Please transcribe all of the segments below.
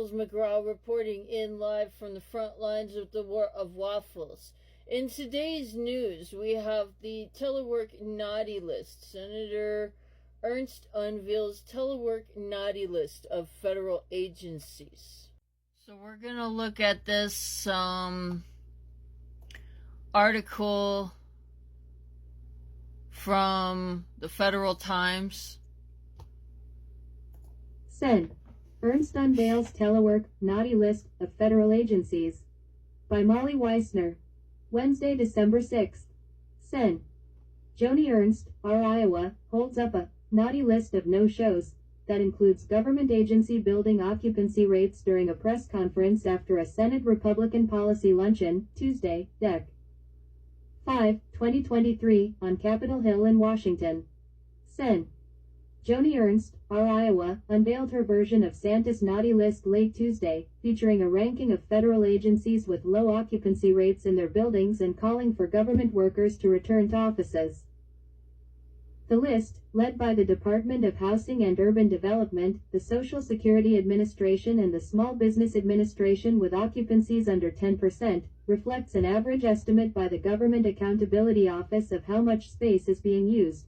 Waffles Mcgrawl reporting in live from the front lines of the war of Waffles. In today's news, we have the telework naughty list. Senator Ernst unveils telework naughty list of federal agencies. So we're going to look at this article from the Federal Times. Sen. Ernst unveils telework naughty list of federal agencies. By Molly Weissner. Wednesday, December 6th. Sen. Joni Ernst, R. Iowa, holds up a naughty list of no-shows that includes government agency building occupancy rates during a press conference after a Senate Republican policy luncheon, Tuesday, Dec. 5, 2023, on Capitol Hill in Washington. Sen. Joni Ernst, R. Iowa, unveiled her version of Santa's naughty list late Tuesday, featuring a ranking of federal agencies with low occupancy rates in their buildings and calling for government workers to return to offices. The list, led by the Department of Housing and Urban Development, the Social Security Administration and the Small Business Administration with occupancies under 10%, reflects an average estimate by the Government Accountability Office of how much space is being used.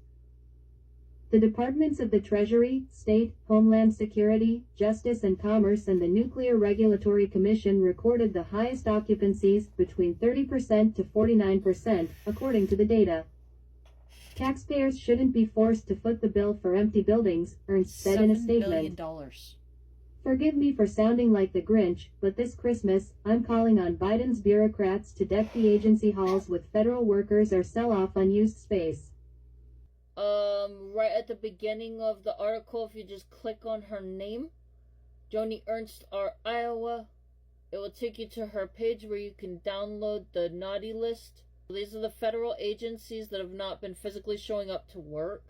The departments of the Treasury, State, Homeland Security, Justice and Commerce and the Nuclear Regulatory Commission recorded the highest occupancies, between 30% to 49%, according to the data. Taxpayers shouldn't be forced to foot the bill for empty buildings, Ernst said in a statement. $7 billion. Forgive me for sounding like the Grinch, but this Christmas, I'm calling on Biden's bureaucrats to deck the agency halls with federal workers or sell off unused space. Right at the beginning of the article, if you just click on her name, Joni Ernst, R. Iowa, it will take you to her page where you can download the naughty list. These are the federal agencies that have not been physically showing up to work.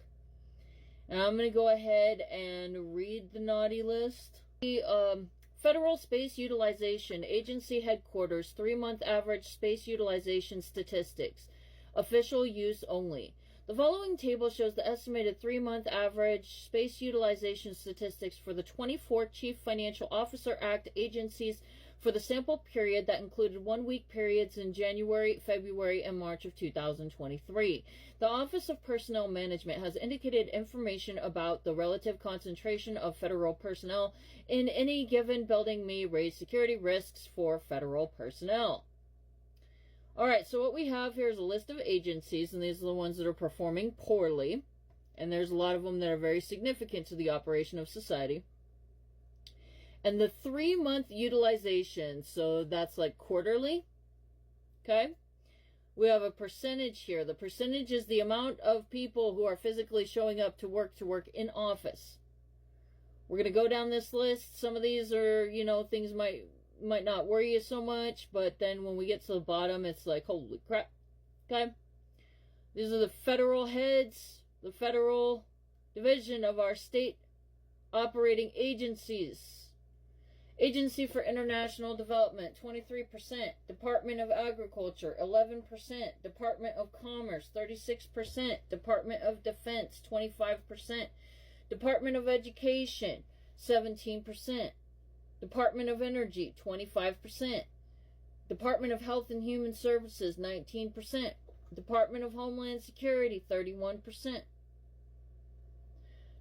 And I'm going to go ahead and read the naughty list. The Federal Space Utilization Agency Headquarters 3-month average space utilization statistics. Official use only. The following table shows the estimated 3-month average space utilization statistics for the 24 Chief Financial Officer Act agencies for the sample period that included 1-week periods in January, February, and March of 2023. The Office of Personnel Management has indicated information about the relative concentration of federal personnel in any given building may raise security risks for federal personnel. Alright, so what we have here is a list of agencies, and these are the ones that are performing poorly. And there's a lot of them that are very significant to the operation of society. And the 3-month utilization, so that's like quarterly. Okay? We have a percentage here. The percentage is the amount of people who are physically showing up to work in office. We're going to go down this list. Some of these are, things might not worry you so much, but then when we get to the bottom, it's like, holy crap. Okay? These are the federal heads, the federal division of our state operating agencies. Agency for International Development, 23%. Department of Agriculture, 11%. Department of Commerce, 36%. Department of Defense, 25%. Department of Education, 17%. Department of Energy, 25%. Department of Health and Human Services, 19%. Department of Homeland Security, 31%.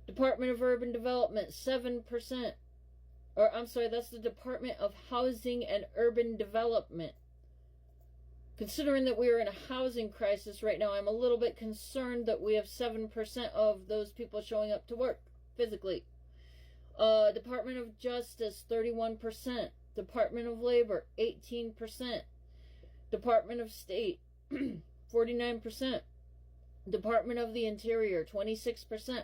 Department of Urban Development, 7%. That's the Department of Housing and Urban Development. Considering that we are in a housing crisis right now, I'm a little bit concerned that we have 7% of those people showing up to work physically. Department of Justice, 31%. Department of Labor, 18%. Department of State, 49%. Department of the Interior, 26%.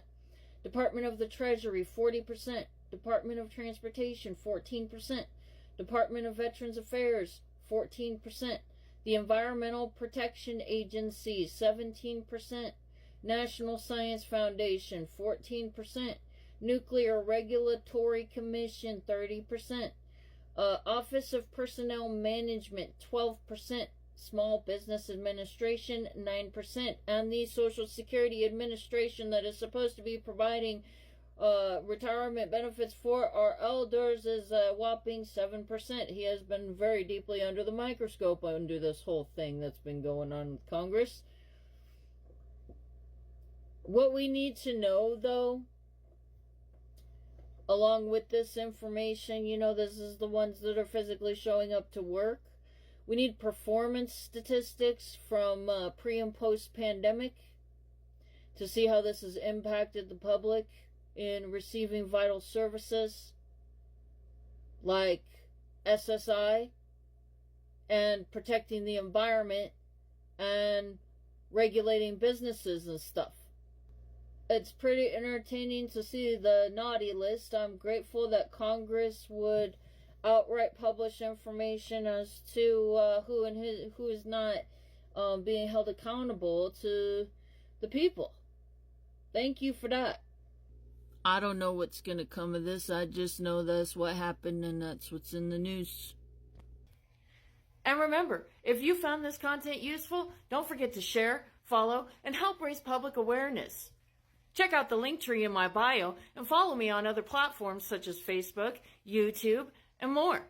Department of the Treasury, 40%. Department of Transportation, 14%. Department of Veterans Affairs, 14%. The Environmental Protection Agency, 17%. National Science Foundation, 14%. Nuclear Regulatory Commission, 30%. Office of Personnel Management, 12%. Small Business Administration, 9%. And the Social Security Administration that is supposed to be providing retirement benefits for our elders is a whopping 7%. He has been very deeply under the microscope under this whole thing that's been going on with Congress. What we need to know, though, along with this information, this is the ones that are physically showing up to work. We need performance statistics from pre and post pandemic to see how this has impacted the public in receiving vital services like SSI and protecting the environment and regulating businesses and stuff. It's pretty entertaining to see the naughty list. I'm grateful that Congress would outright publish information as to who is not being held accountable to the people. Thank you for that. I don't know what's going to come of this. I just know that's what happened and that's what's in the news. And remember, if you found this content useful, don't forget to share, follow, and help raise public awareness. Check out the link tree in my bio and follow me on other platforms such as Facebook, YouTube, and more.